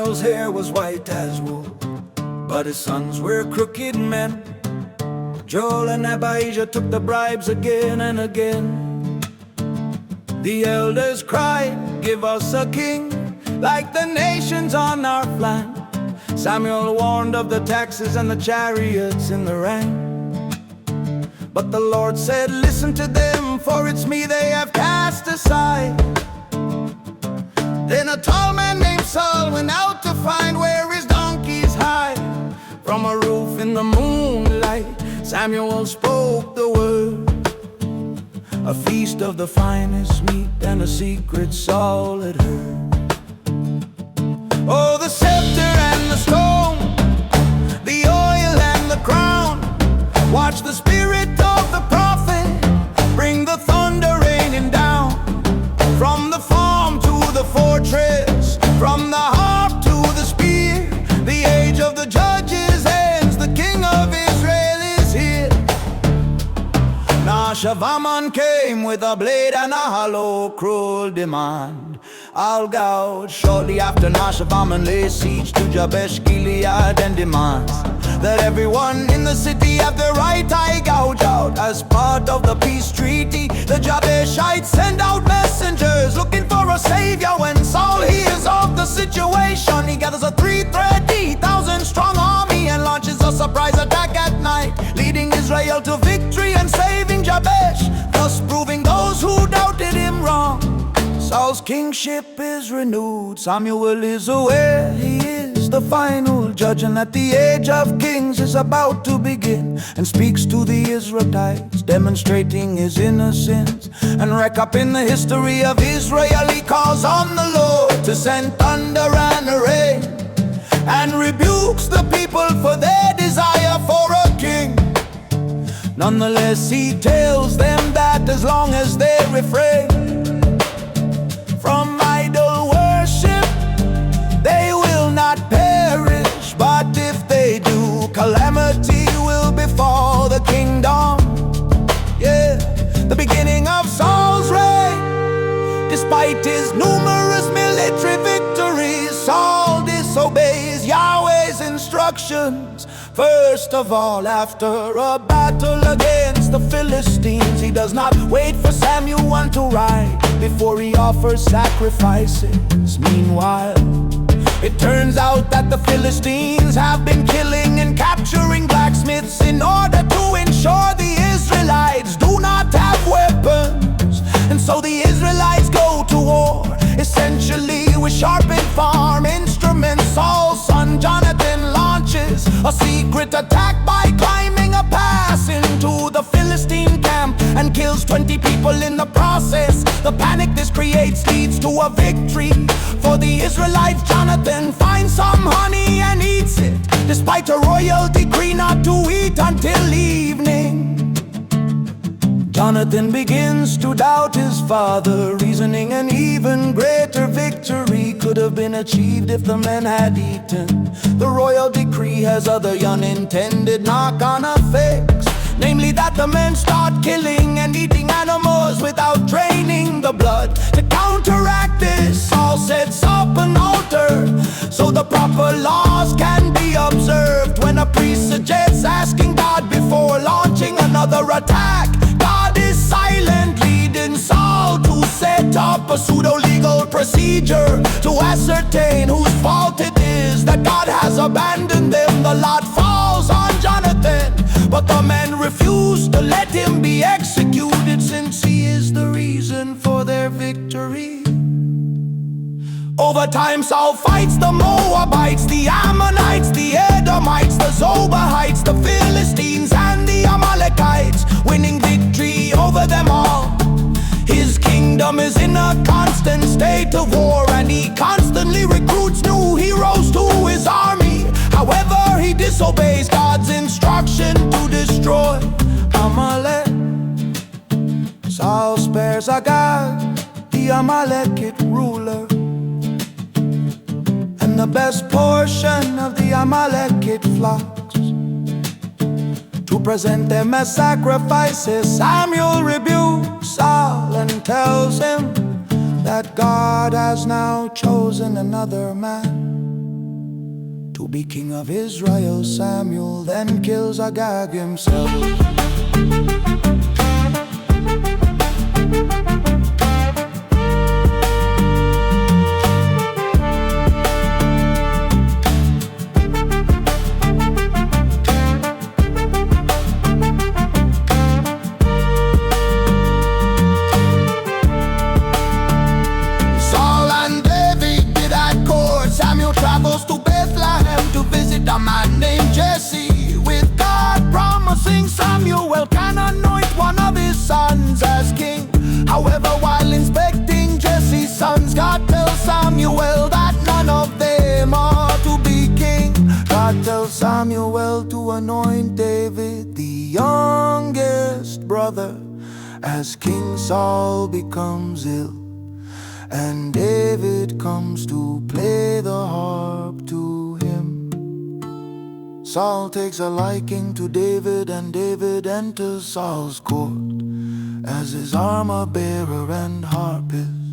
Saul's hair was white as wool, but his sons were crooked men. Joel and Abijah took the bribes again and again. The elders cried, "Give us a king like the nations on our flank." Samuel warned of the taxes and the chariots in the rank. But the Lord said, "Listen to them, for it's me they have cast aside." Then a tall man named Saul went out to find where his donkeys hide. From a roof in the moonlight, Samuel spoke the word, a feast of the finest meat and a secret Saul had heard. Oh, the scepter and the stone, the oil and the crown, watch the spirit of the prophet bring the thunder raining down. From the farm to the fortress, from the harp to the spear, the age of the judges ends, the king of Israel is here. Nashavan came with a blade and a hollow, cruel demand. I'll gouge. Shortly after, Nashavan lays siege to Jabesh Gilead and demands that everyone in the city have their right eye gouged out. As part of the peace treaty, the Jabeshites send out messengers looking for a savior. When Saul hears of the situation, he gathers a 330,000 strong army and launches a surprise attack at night, leading Israel to victory and saving Jabesh, thus proving those who doubted him wrong. Saul's kingship is renewed. Samuel is aware he is the final judge, and that the age of kings is about to begin, and speaks to the Israelites, demonstrating his innocence. And recapping the history of Israel, he calls on the Lord to send thunder and rain, and rebukes the people for their desire for a king. Nonetheless, he tells them that as long as they refrain from idol worship, they will not perish. But if they do, calamity will befall the kingdom. Yeah, the beginning of Saul's reign. Despite his numerous military victories, Saul disobeys Yahweh's instructions. First of all, after a battle against the Philistines, he does not wait for Samuel to ride before he offers sacrifices. Meanwhile, it turns out that the Philistines have been killing and capturing blacksmiths in order to ensure the Israelites do not have weapons. And so the Israelites go to war, essentially with sharpened farm instruments. Saul's son Jonathan launches a secret attack by climbing a pass into the Philistine camp and kills 20 people in the process. The panic this creates leads to a victory for the Israelites. Jonathan finds some honey and eats it, despite a royal decree not to eat until evening. Jonathan begins to doubt his father, reasoning an even greater victory could have been achieved if the men had eaten. The royal decree has other unintended knock-on effects, namely that the men start killing and eating animals without draining the blood. To counteract this, Saul sets up an altar so the proper laws can be observed. When a priest suggests asking God before launching another attack, God is silent, leading Saul to set up a pseudo-legal procedure to ascertain whose fault it is that God has abandoned them. The lot falls on Jonathan, but the men refuse to let him be executed, since he is the reason for their victory. Over time, Saul fights the Moabites, the Ammonites, the Edomites, the Zobahites, the Philistines, and the Amalekites, winning victory over them all. His kingdom is in a constant state of war, and he constantly recruits new heroes to his army. However, he disobeys God's instruction to destroy Amalek. Saul spares Agag, the Amalekite ruler, and the best portion of the Amalekite flocks, to present them as sacrifices. Samuel rebukes Saul and tells him that God has now chosen another man. to be king of Israel. Samuel then kills Agag himself. Travels to Bethlehem to visit a man named Jesse, with God promising Samuel can anoint one of his sons as king. However, while inspecting Jesse's sons, God tells Samuel that none of them are to be king. God tells Samuel to anoint David, the youngest brother, as King Saul becomes ill, and David comes to play the harp to him. Saul takes a liking to David, and David enters Saul's court as his armor bearer and harpist.